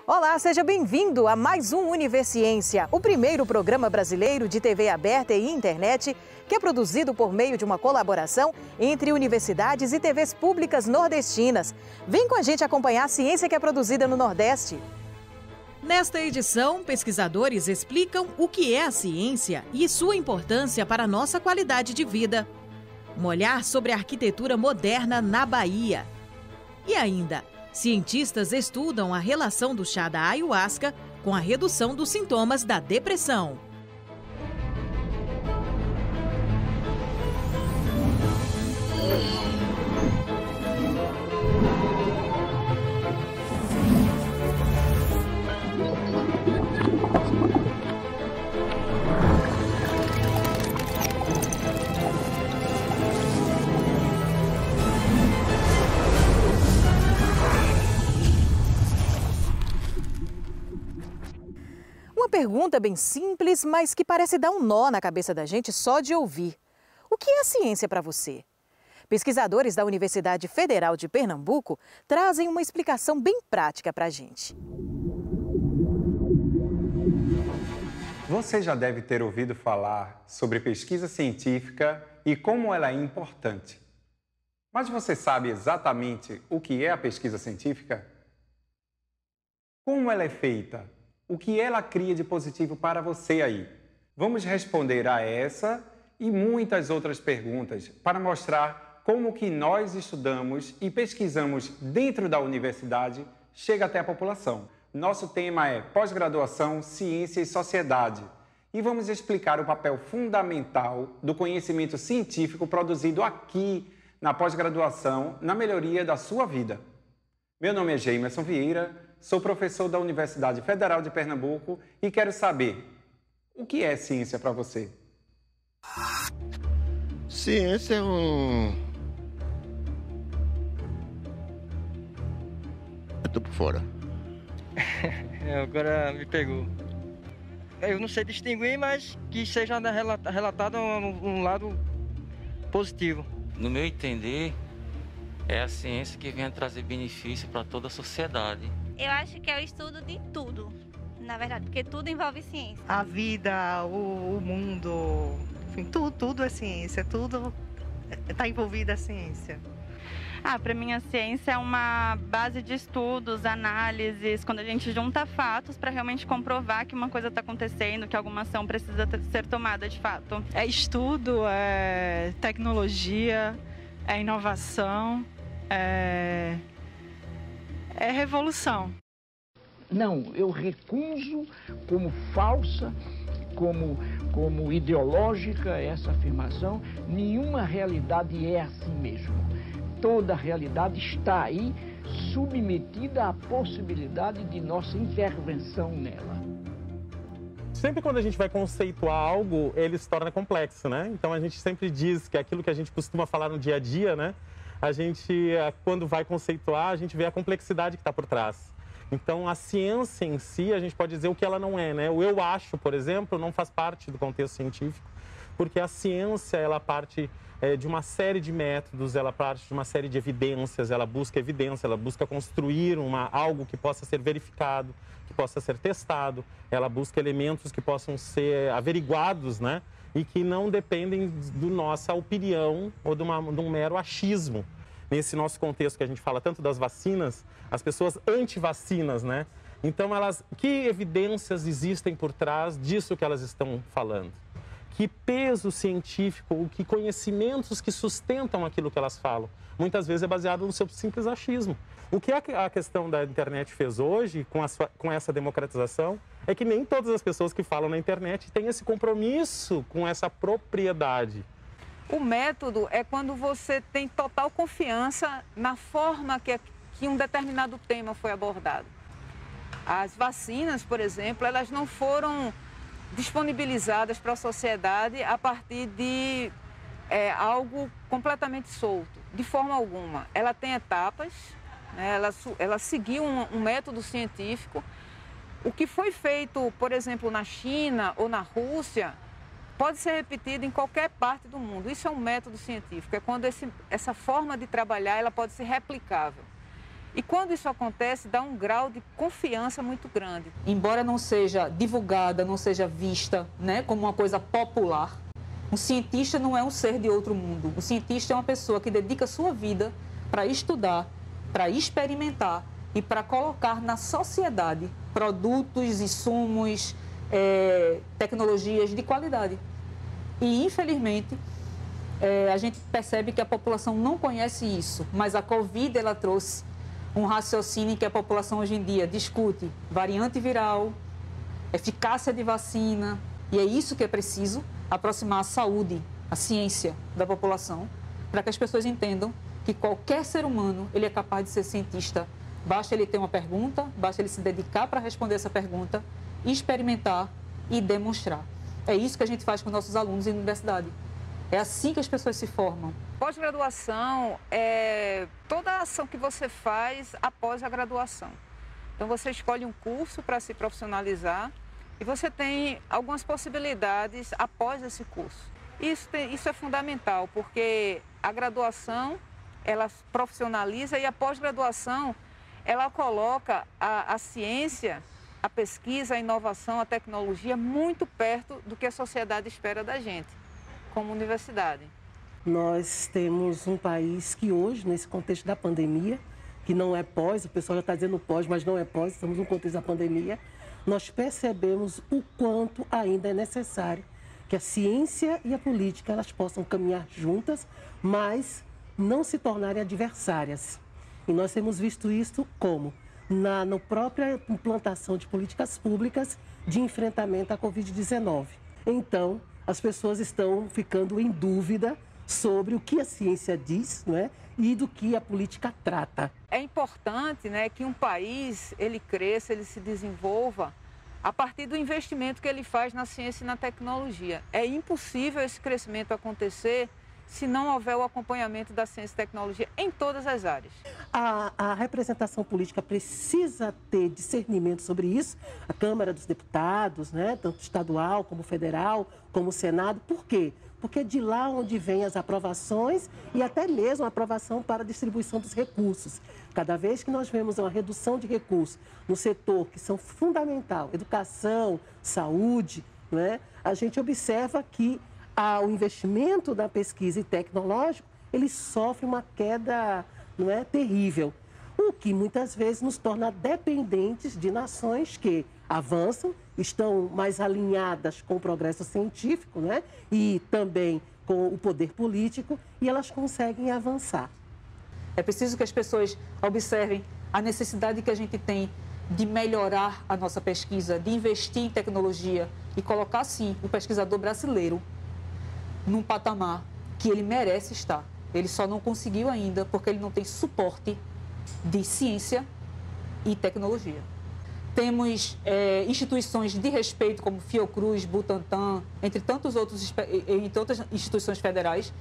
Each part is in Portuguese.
Olá, seja bem-vindo a mais um Universiência, o primeiro programa brasileiro de TV aberta e internet que é produzido por meio de uma colaboração entre universidades e TVs públicas nordestinas. Vem com a gente acompanhar a ciência que é produzida no Nordeste. Nesta edição, pesquisadores explicam o que é a ciência e sua importância para a nossa qualidade de vida. Um olhar sobre a arquitetura moderna na Bahia. E ainda, cientistas estudam a relação do chá da ayahuasca com a redução dos sintomas da depressão. Uma pergunta bem simples, mas que parece dar um nó na cabeça da gente só de ouvir. O que é a ciência para você? Pesquisadores da Universidade Federal de Pernambuco trazem uma explicação bem prática para a gente. Você já deve ter ouvido falar sobre pesquisa científica e como ela é importante. Mas você sabe exatamente o que é a pesquisa científica? Como ela é feita? O que ela cria de positivo para você aí? Vamos responder a essa e muitas outras perguntas para mostrar como que nós estudamos e pesquisamos dentro da universidade chega até a população. Nosso tema é Pós-graduação, Ciência e Sociedade e vamos explicar o papel fundamental do conhecimento científico produzido aqui na pós-graduação na melhoria da sua vida. Meu nome é Geimerson Vieira. Sou professor da Universidade Federal de Pernambuco e quero saber, o que é ciência para você? Ciência é Eu tô por fora. Agora me pegou. Eu não sei distinguir, mas que seja relatado um lado positivo. No meu entender, é a ciência que vem trazer benefício para toda a sociedade. Eu acho que é o estudo de tudo, na verdade, porque tudo envolve ciência. A vida, o mundo, enfim, tudo é ciência, tudo está envolvido a ciência. Para mim a ciência é uma base de estudos, análises, quando a gente junta fatos para realmente comprovar que uma coisa está acontecendo, que alguma ação precisa ser tomada de fato. É estudo, é tecnologia, é inovação, é revolução. Não, eu recuso como falsa, como ideológica essa afirmação. Nenhuma realidade é assim mesmo. Toda realidade está aí, submetida à possibilidade de nossa intervenção nela. Sempre quando a gente vai conceituar algo, ele se torna complexo, né? Então a gente sempre diz que aquilo que a gente costuma falar no dia a dia, né? A gente, quando vai conceituar, a gente vê a complexidade que está por trás. Então, a ciência em si, a gente pode dizer o que ela não é, né? O eu acho, por exemplo, não faz parte do contexto científico, porque a ciência, ela parte de uma série de métodos, ela parte de uma série de evidências, ela busca evidência, ela busca construir algo que possa ser verificado, que possa ser testado, ela busca elementos que possam ser averiguados, né? E que não dependem da nossa opinião ou de um mero achismo. Nesse nosso contexto que a gente fala tanto das vacinas, as pessoas anti-vacinas, né? Então, que evidências existem por trás disso que elas estão falando? Que peso científico, que conhecimentos que sustentam aquilo que elas falam? Muitas vezes é baseado no seu simples achismo. O que a questão da internet fez hoje, com essa democratização, é que nem todas as pessoas que falam na internet têm esse compromisso com essa propriedade. O método é quando você tem total confiança na forma que um determinado tema foi abordado. As vacinas, por exemplo, elas não foram disponibilizadas para a sociedade a partir de algo completamente solto, de forma alguma. Ela tem etapas, né? Ela seguiu um método científico. O que foi feito, por exemplo, na China ou na Rússia, pode ser repetido em qualquer parte do mundo. Isso é um método científico, é quando essa forma de trabalhar ela pode ser replicável. E quando isso acontece, dá um grau de confiança muito grande. Embora não seja divulgada, não seja vista, né, como uma coisa popular, um cientista não é um ser de outro mundo. O cientista é uma pessoa que dedica sua vida para estudar, para experimentar e para colocar na sociedade produtos, insumos, tecnologias de qualidade. E, infelizmente, a gente percebe que a população não conhece isso, mas a Covid ela trouxe um raciocínio que a população hoje em dia discute variante viral, eficácia de vacina, e é isso que é preciso, aproximar a saúde, a ciência da população, para que as pessoas entendam que qualquer ser humano ele é capaz de ser cientista. Basta ele ter uma pergunta, basta ele se dedicar para responder essa pergunta, experimentar e demonstrar. É isso que a gente faz com nossos alunos em universidade. É assim que as pessoas se formam. Pós-graduação é toda a ação que você faz após a graduação. Então você escolhe um curso para se profissionalizar e você tem algumas possibilidades após esse curso. Isso é fundamental, porque a graduação ela profissionaliza e a pós-graduação ela coloca a ciência, a pesquisa, a inovação, a tecnologia muito perto do que a sociedade espera da gente, como universidade. Nós temos um país que hoje, nesse contexto da pandemia, que não é pós, o pessoal já está dizendo pós, mas não é pós, estamos no contexto da pandemia, nós percebemos o quanto ainda é necessário que a ciência e a política elas possam caminhar juntas, mas não se tornarem adversárias. E nós temos visto isso como? Na própria implantação de políticas públicas de enfrentamento à Covid-19. Então, as pessoas estão ficando em dúvida sobre o que a ciência diz, não é? E do que a política trata. É importante, né, que um país ele cresça, ele se desenvolva a partir do investimento que ele faz na ciência e na tecnologia. É impossível esse crescimento acontecer se não houver o acompanhamento da ciência e tecnologia em todas as áreas. A representação política precisa ter discernimento sobre isso. A Câmara dos Deputados, né, tanto estadual como federal, como o Senado. Por quê? Porque é de lá onde vêm as aprovações e até mesmo a aprovação para a distribuição dos recursos. Cada vez que nós vemos uma redução de recursos no setor que são fundamental, educação, saúde, né, a gente observa que o investimento da pesquisa e tecnológico, ele sofre uma queda, não é, terrível, o que muitas vezes nos torna dependentes de nações que avançam, estão mais alinhadas com o progresso científico, né, e também com o poder político, e elas conseguem avançar. É preciso que as pessoas observem a necessidade que a gente tem de melhorar a nossa pesquisa, de investir em tecnologia e colocar, sim, o pesquisador brasileiro num patamar que ele merece estar. Ele só não conseguiu ainda porque ele não tem suporte de ciência e tecnologia. Temos instituições de respeito como Fiocruz, Butantan, entre tantas outras instituições federais,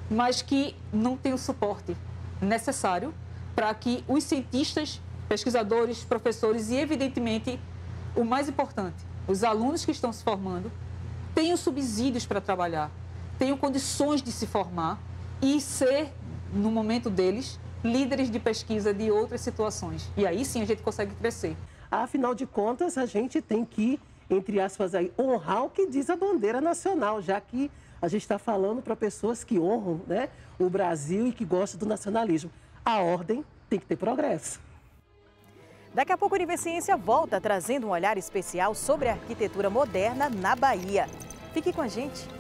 mas que não têm o suporte necessário para que os cientistas, pesquisadores, professores e, evidentemente, o mais importante, os alunos que estão se formando, tenham subsídios para trabalhar, tenham condições de se formar e ser, no momento deles, líderes de pesquisa de outras situações. E aí sim a gente consegue crescer. Afinal de contas, a gente tem que, entre aspas, aí, honrar o que diz a bandeira nacional, já que a gente está falando para pessoas que honram, né, o Brasil e que gostam do nacionalismo. A ordem tem que ter progresso. Daqui a pouco a Univerciência volta trazendo um olhar especial sobre a arquitetura moderna na Bahia. Fique com a gente.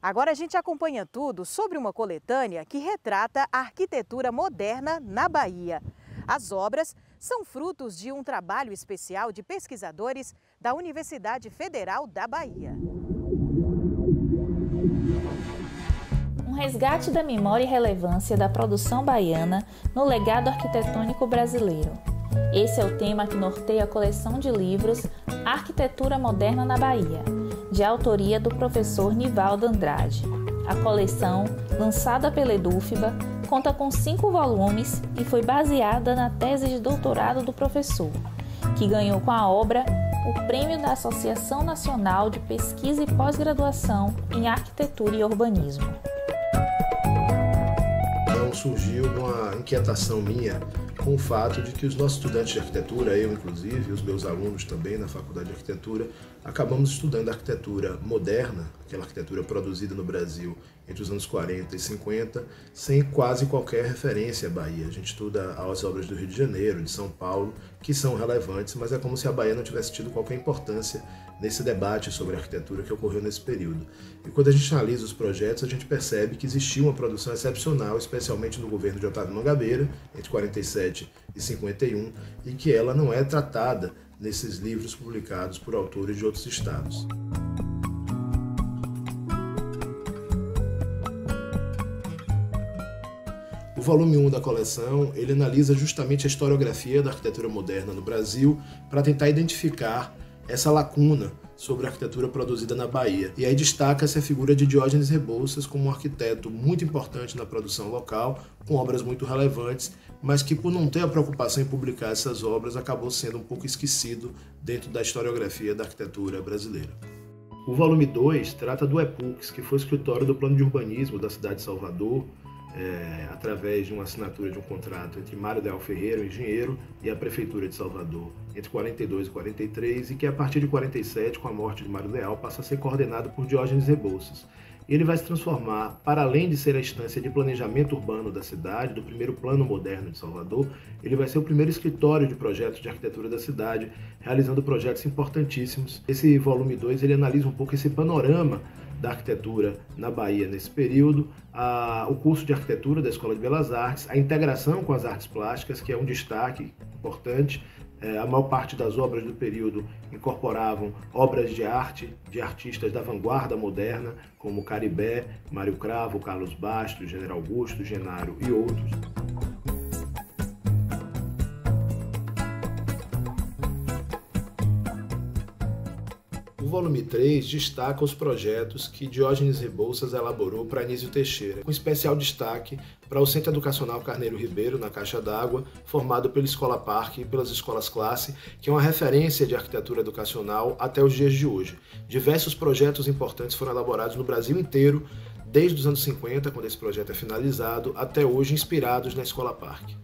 Agora a gente acompanha tudo sobre uma coletânea que retrata a arquitetura moderna na Bahia. As obras são frutos de um trabalho especial de pesquisadores da Universidade Federal da Bahia. Um resgate da memória e relevância da produção baiana no legado arquitetônico brasileiro. Esse é o tema que norteia a coleção de livros Arquitetura Moderna na Bahia, de autoria do professor Nivaldo Andrade. A coleção, lançada pela Edufba, conta com 5 volumes e foi baseada na tese de doutorado do professor, que ganhou com a obra o prêmio da Associação Nacional de Pesquisa e Pós-Graduação em Arquitetura e Urbanismo. Então surgiu uma inquietação minha com o fato de que os nossos estudantes de arquitetura, eu inclusive, e os meus alunos também na Faculdade de Arquitetura, acabamos estudando arquitetura moderna, aquela arquitetura produzida no Brasil entre os anos 40 e 50, sem quase qualquer referência à Bahia. A gente estuda as obras do Rio de Janeiro, de São Paulo, que são relevantes, mas é como se a Bahia não tivesse tido qualquer importância nesse debate sobre arquitetura que ocorreu nesse período. E quando a gente analisa os projetos, a gente percebe que existia uma produção excepcional, especialmente no governo de Otávio Mangabeira, entre 47 e 51, e que ela não é tratada nesses livros publicados por autores de outros estados. O volume 1 da coleção, ele analisa justamente a historiografia da arquitetura moderna no Brasil para tentar identificar essa lacuna sobre a arquitetura produzida na Bahia. E aí destaca-se a figura de Diógenes Rebouças como um arquiteto muito importante na produção local, com obras muito relevantes, mas que por não ter a preocupação em publicar essas obras, acabou sendo um pouco esquecido dentro da historiografia da arquitetura brasileira. O volume 2 trata do EPUCS, que foi o escritório do Plano de Urbanismo da cidade de Salvador, através de uma assinatura de um contrato entre Mário Leal Ferreira, o engenheiro, e a Prefeitura de Salvador, entre 42 e 43, e que a partir de 47, com a morte de Mário Leal, passa a ser coordenado por Diógenes Rebouças. Ele vai se transformar, para além de ser a instância de planejamento urbano da cidade, do primeiro plano moderno de Salvador, ele vai ser o primeiro escritório de projetos de arquitetura da cidade, realizando projetos importantíssimos. Esse volume 2 ele analisa um pouco esse panorama da arquitetura na Bahia nesse período, o curso de arquitetura da Escola de Belas Artes, a integração com as artes plásticas, que é um destaque importante. A maior parte das obras do período incorporavam obras de arte de artistas da vanguarda moderna, como Caribé, Mário Cravo, Carlos Bastos, General Augusto, Genário e outros. O volume 3 destaca os projetos que Diógenes Rebouças elaborou para Anísio Teixeira, com especial destaque para o Centro Educacional Carneiro Ribeiro, na Caixa d'Água, formado pela Escola Parque e pelas escolas classe, que é uma referência de arquitetura educacional até os dias de hoje. Diversos projetos importantes foram elaborados no Brasil inteiro, desde os anos 50, quando esse projeto é finalizado, até hoje, inspirados na Escola Parque.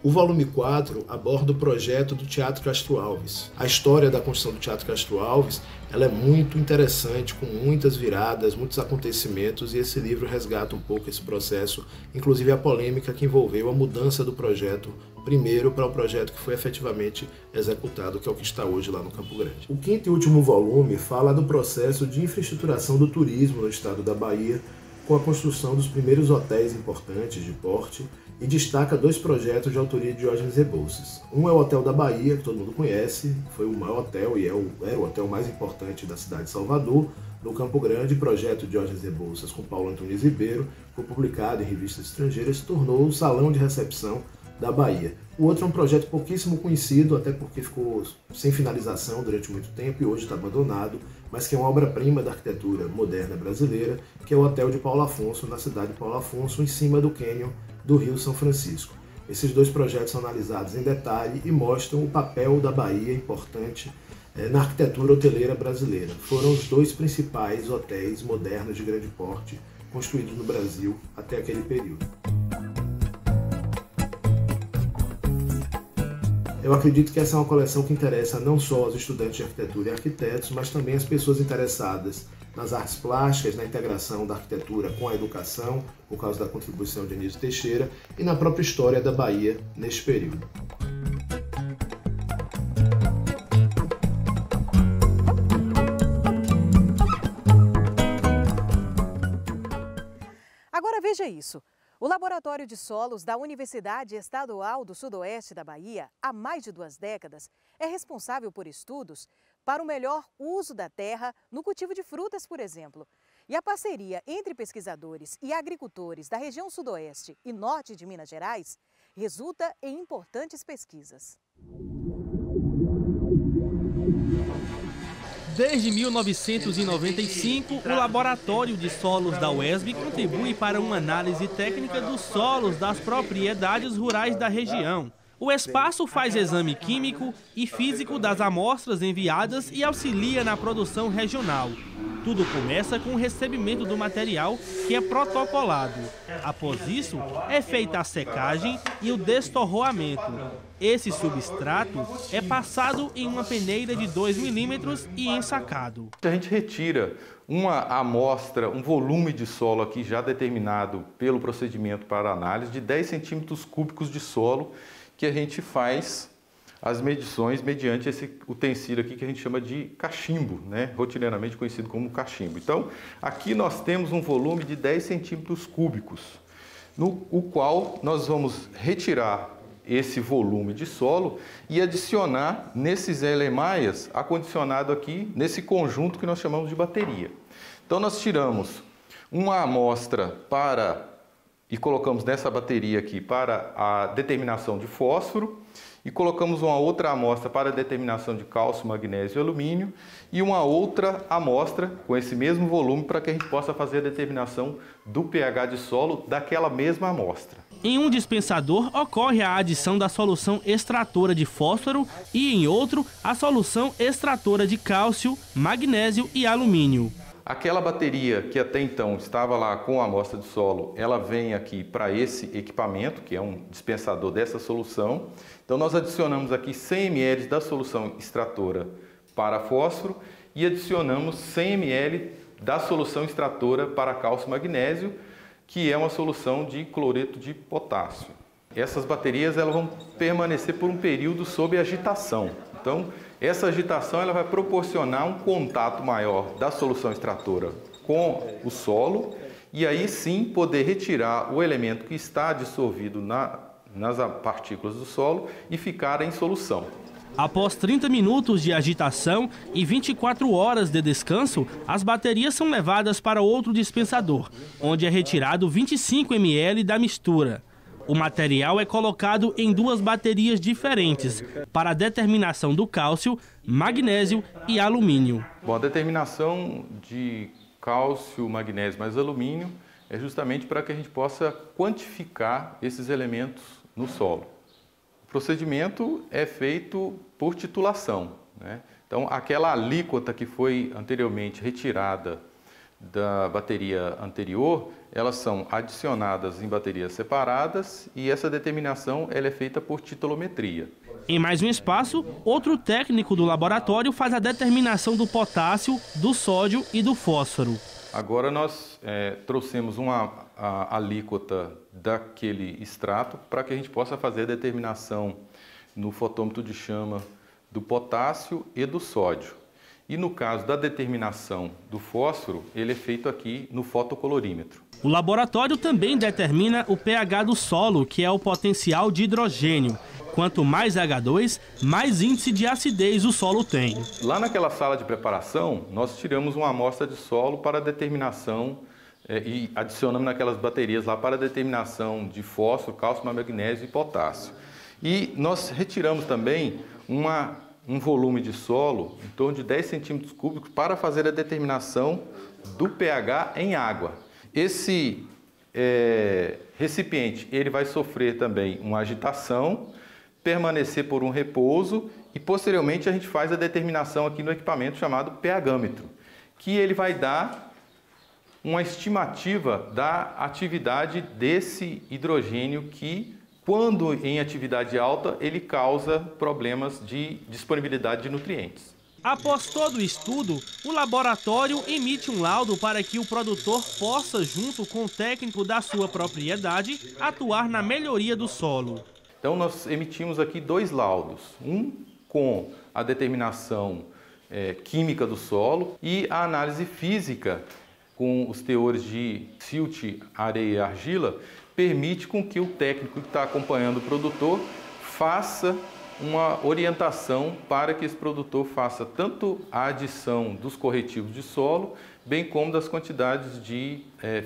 O volume 4 aborda o projeto do Teatro Castro Alves. A história da construção do Teatro Castro Alves ela é muito interessante, com muitas viradas, muitos acontecimentos, e esse livro resgata um pouco esse processo, inclusive a polêmica que envolveu a mudança do projeto primeiro para o projeto que foi efetivamente executado, que é o que está hoje lá no Campo Grande. O quinto e último volume fala do processo de infraestruturação do turismo no estado da Bahia, com a construção dos primeiros hotéis importantes de porte, e destaca 2 projetos de autoria de Diógenes Rebouças. Um é o Hotel da Bahia, que todo mundo conhece, foi o maior hotel e era o hotel mais importante da cidade de Salvador, no Campo Grande, projeto de Diógenes Rebouças com Paulo Antunes Ribeiro, foi publicado em revistas estrangeiras, se tornou o salão de recepção da Bahia. O outro é um projeto pouquíssimo conhecido, até porque ficou sem finalização durante muito tempo e hoje está abandonado, mas que é uma obra-prima da arquitetura moderna brasileira, que é o Hotel de Paulo Afonso, na cidade de Paulo Afonso, em cima do cânion do Rio São Francisco. Esses 2 projetos são analisados em detalhe e mostram o papel da Bahia importante na arquitetura hoteleira brasileira. Foram os 2 principais hotéis modernos de grande porte construídos no Brasil até aquele período. Eu acredito que essa é uma coleção que interessa não só aos estudantes de arquitetura e arquitetos, mas também as pessoas interessadas nas artes plásticas, na integração da arquitetura com a educação, por causa da contribuição de Anísio Teixeira, e na própria história da Bahia neste período. Agora veja isso. O Laboratório de Solos da Universidade Estadual do Sudoeste da Bahia, há mais de 2 décadas, é responsável por estudos para o melhor uso da terra no cultivo de frutas, por exemplo. E a parceria entre pesquisadores e agricultores da região Sudoeste e Norte de Minas Gerais resulta em importantes pesquisas. Desde 1995, o Laboratório de Solos da UESB contribui para uma análise técnica dos solos das propriedades rurais da região. O espaço faz exame químico e físico das amostras enviadas e auxilia na produção regional. Tudo começa com o recebimento do material, que é protocolado. Após isso, é feita a secagem e o destorroamento. Esse substrato é passado em uma peneira de 2 milímetros e ensacado. A gente retira uma amostra, um volume de solo aqui já determinado pelo procedimento para análise de 10 centímetros cúbicos de solo, que a gente faz as medições mediante esse utensílio aqui que a gente chama de cachimbo, né? Rotineiramente conhecido como cachimbo. Então, aqui nós temos um volume de 10 centímetros cúbicos, no qual nós vamos retirar esse volume de solo e adicionar nesses LMAIAs acondicionado aqui nesse conjunto que nós chamamos de bateria. Então, nós tiramos uma amostra e colocamos nessa bateria aqui para a determinação de fósforo e colocamos uma outra amostra para a determinação de cálcio, magnésio e alumínio e uma outra amostra com esse mesmo volume para que a gente possa fazer a determinação do pH de solo daquela mesma amostra. Em um dispensador ocorre a adição da solução extratora de fósforo e em outro a solução extratora de cálcio, magnésio e alumínio. Aquela bateria que até então estava lá com a amostra de solo, ela vem aqui para esse equipamento, que é um dispensador dessa solução. Então nós adicionamos aqui 100 ml da solução extratora para fósforo e adicionamos 100 ml da solução extratora para cálcio magnésio, que é uma solução de cloreto de potássio. Essas baterias elas vão permanecer por um período sob agitação. Então, essa agitação ela vai proporcionar um contato maior da solução extratora com o solo e aí sim poder retirar o elemento que está dissolvido nas partículas do solo e ficar em solução. Após 30 minutos de agitação e 24 horas de descanso, as baterias são levadas para outro dispensador, onde é retirado 25 ml da mistura. O material é colocado em 2 baterias diferentes para a determinação do cálcio, magnésio e alumínio. Bom, a determinação de cálcio, magnésio mais alumínio é justamente para que a gente possa quantificar esses elementos no solo. O procedimento é feito por titulação, né? Então, aquela alíquota que foi anteriormente retirada da bateria anterior, elas são adicionadas em baterias separadas e essa determinação ela é feita por titulometria. Em mais um espaço, outro técnico do laboratório faz a determinação do potássio, do sódio e do fósforo. Agora nós trouxemos uma alíquota daquele extrato para que a gente possa fazer a determinação no fotômetro de chama do potássio e do sódio. E no caso da determinação do fósforo, ele é feito aqui no fotocolorímetro. O laboratório também determina o pH do solo, que é o potencial de hidrogênio. Quanto mais H2, mais índice de acidez o solo tem. Lá naquela sala de preparação, nós tiramos uma amostra de solo para determinação e adicionamos naquelas baterias lá para determinação de fósforo, cálcio, magnésio e potássio. E nós retiramos também um volume de solo em torno de 10 centímetros cúbicos para fazer a determinação do pH em água. Esse recipiente ele vai sofrer também uma agitação, permanecer por um repouso e posteriormente a gente faz a determinação aqui no equipamento chamado pHmetro, que ele vai dar uma estimativa da atividade desse hidrogênio que, quando em atividade alta, ele causa problemas de disponibilidade de nutrientes. Após todo o estudo, o laboratório emite um laudo para que o produtor possa, junto com o técnico da sua propriedade, atuar na melhoria do solo. Então nós emitimos aqui 2 laudos, um com a determinação química do solo e a análise física com os teores de silt, areia e argila, permite com que o técnico que está acompanhando o produtor faça uma orientação para que esse produtor faça tanto a adição dos corretivos de solo, bem como das quantidades de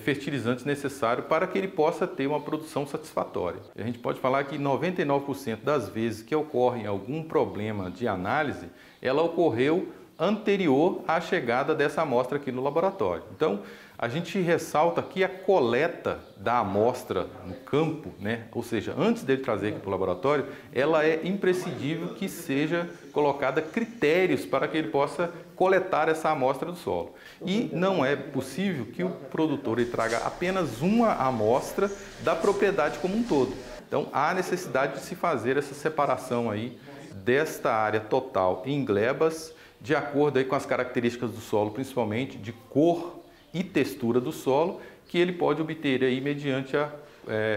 fertilizantes necessários para que ele possa ter uma produção satisfatória. A gente pode falar que 99% das vezes que ocorre algum problema de análise, ela ocorreu anterior à chegada dessa amostra aqui no laboratório. Então, a gente ressalta aqui a coleta da amostra no campo, né? Ou seja, antes dele trazer aqui para o laboratório, ela é imprescindível que seja colocada critérios para que ele possa coletar essa amostra do solo. E não é possível que o produtor ele traga apenas uma amostra da propriedade como um todo. Então, há necessidade de se fazer essa separação aí desta área total em glebas, de acordo aí com as características do solo, principalmente de cor e textura do solo, que ele pode obter aí mediante a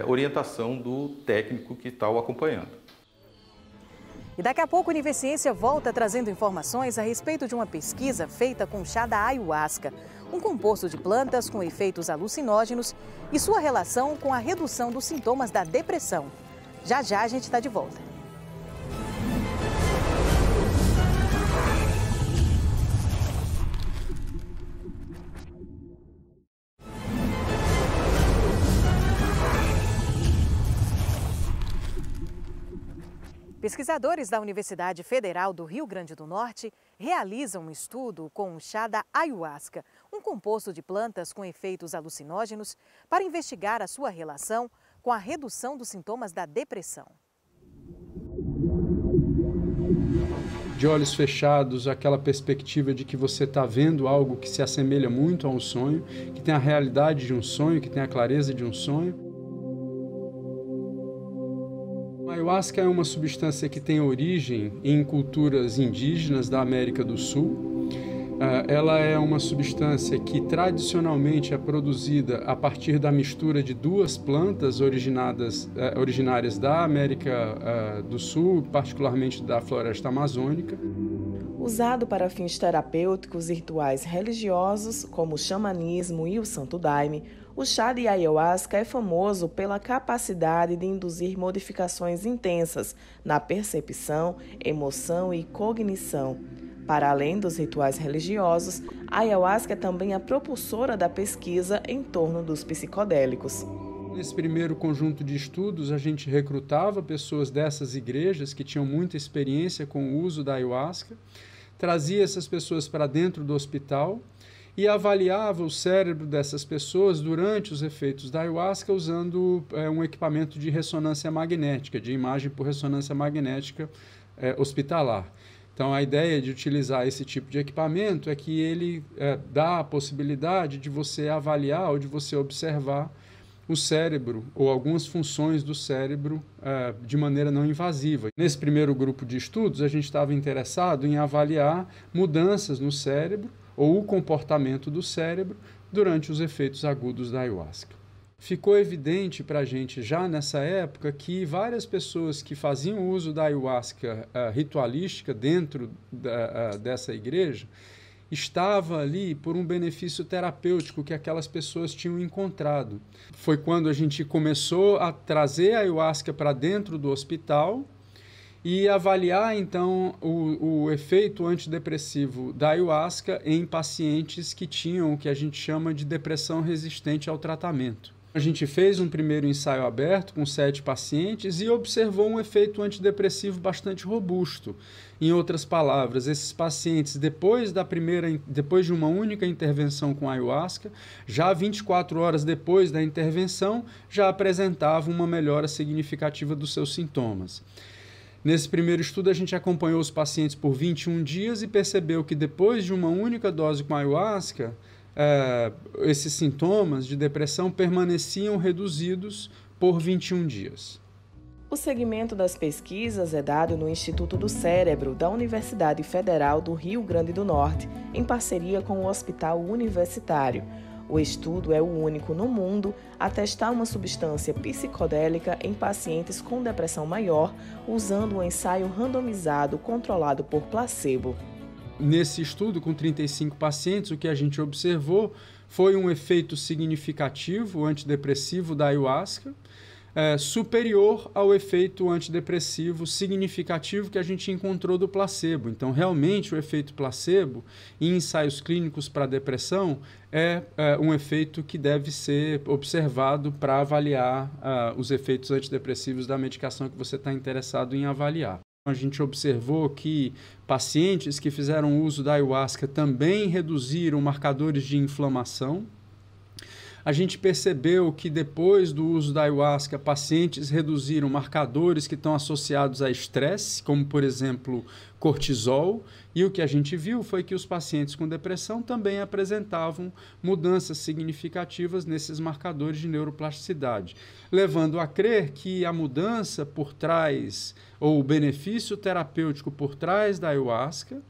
orientação do técnico que está o acompanhando. E daqui a pouco a Univerciência volta trazendo informações a respeito de uma pesquisa feita com chá da ayahuasca, um composto de plantas com efeitos alucinógenos e sua relação com a redução dos sintomas da depressão. Já já a gente está de volta. Pesquisadores da Universidade Federal do Rio Grande do Norte realizam um estudo com o chá da ayahuasca, um composto de plantas com efeitos alucinógenos, para investigar a sua relação com a redução dos sintomas da depressão. De olhos fechados, aquela perspectiva de que você está vendo algo que se assemelha muito a um sonho, que tem a realidade de um sonho, que tem a clareza de um sonho. A ayahuasca é uma substância que tem origem em culturas indígenas da América do Sul. Ela é uma substância que tradicionalmente é produzida a partir da mistura de duas plantas originárias da América do Sul, particularmente da floresta amazônica. Usado para fins terapêuticos e rituais religiosos, como o xamanismo e o santo daime, o chá de ayahuasca é famoso pela capacidade de induzir modificações intensas na percepção, emoção e cognição. Para além dos rituais religiosos, a ayahuasca é também a propulsora da pesquisa em torno dos psicodélicos. Nesse primeiro conjunto de estudos, a gente recrutava pessoas dessas igrejas que tinham muita experiência com o uso da ayahuasca, trazia essas pessoas para dentro do hospital e avaliava o cérebro dessas pessoas durante os efeitos da ayahuasca usando um equipamento de ressonância magnética, de imagem por ressonância magnética hospitalar. Então, a ideia de utilizar esse tipo de equipamento é que ele dá a possibilidade de você avaliar ou de você observar o cérebro ou algumas funções do cérebro de maneira não invasiva. Nesse primeiro grupo de estudos, a gente estava interessado em avaliar mudanças no cérebro ou o comportamento do cérebro durante os efeitos agudos da ayahuasca. Ficou evidente para a gente já nessa época que várias pessoas que faziam uso da ayahuasca ritualística dentro dessa igreja estava ali por um benefício terapêutico que aquelas pessoas tinham encontrado. Foi quando a gente começou a trazer a ayahuasca para dentro do hospital e avaliar, então, o efeito antidepressivo da ayahuasca em pacientes que tinham o que a gente chama de depressão resistente ao tratamento. A gente fez um primeiro ensaio aberto com 7 pacientes e observou um efeito antidepressivo bastante robusto. Em outras palavras, esses pacientes, depois de uma única intervenção com ayahuasca, já 24 horas depois da intervenção, já apresentavam uma melhora significativa dos seus sintomas. Nesse primeiro estudo, a gente acompanhou os pacientes por 21 dias e percebeu que depois de uma única dose com ayahuasca, esses sintomas de depressão permaneciam reduzidos por 21 dias. O segmento das pesquisas é dado no Instituto do Cérebro da Universidade Federal do Rio Grande do Norte, em parceria com o Hospital Universitário. O estudo é o único no mundo a testar uma substância psicodélica em pacientes com depressão maior, usando um ensaio randomizado controlado por placebo. Nesse estudo, com 35 pacientes, o que a gente observou foi um efeito significativo antidepressivo da ayahuasca, superior ao efeito antidepressivo significativo que a gente encontrou do placebo. Então, realmente, o efeito placebo em ensaios clínicos para depressão é um efeito que deve ser observado para avaliar os efeitos antidepressivos da medicação que você está interessado em avaliar. A gente observou que pacientes que fizeram uso da ayahuasca também reduziram marcadores de inflamação. A gente percebeu que depois do uso da ayahuasca, pacientes reduziram marcadores que estão associados a estresse, como, por exemplo, cortisol. E o que a gente viu foi que os pacientes com depressão também apresentavam mudanças significativas nesses marcadores de neuroplasticidade, levando a crer que a mudança por trás, ou o benefício terapêutico por trás da ayahuasca,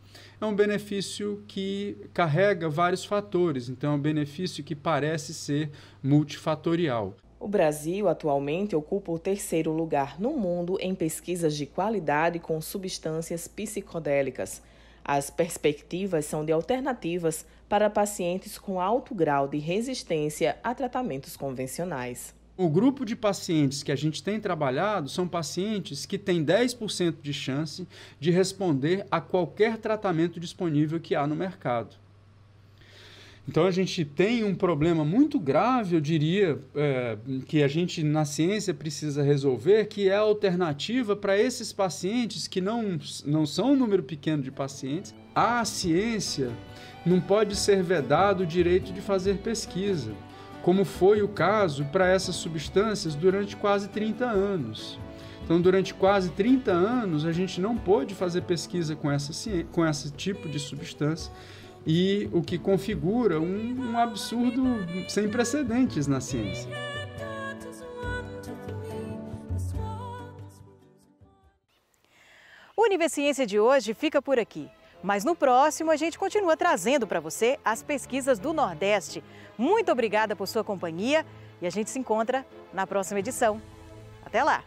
é um benefício que carrega vários fatores, então é um benefício que parece ser multifatorial. O Brasil atualmente ocupa o 3º lugar no mundo em pesquisas de qualidade com substâncias psicodélicas. As perspectivas são de alternativas para pacientes com alto grau de resistência a tratamentos convencionais. O grupo de pacientes que a gente tem trabalhado são pacientes que têm 10% de chance de responder a qualquer tratamento disponível que há no mercado. Então, a gente tem um problema muito grave, eu diria, que a gente na ciência precisa resolver, que é a alternativa para esses pacientes que não são um número pequeno de pacientes. À ciência não pode ser vedado o direito de fazer pesquisa, como foi o caso para essas substâncias durante quase 30 anos. Então, durante quase 30 anos, a gente não pôde fazer pesquisa com esse tipo de substância, e o que configura um absurdo sem precedentes na ciência. O Univerciência de hoje fica por aqui. Mas no próximo a gente continua trazendo para você as pesquisas do Nordeste. Muito obrigada por sua companhia e a gente se encontra na próxima edição. Até lá!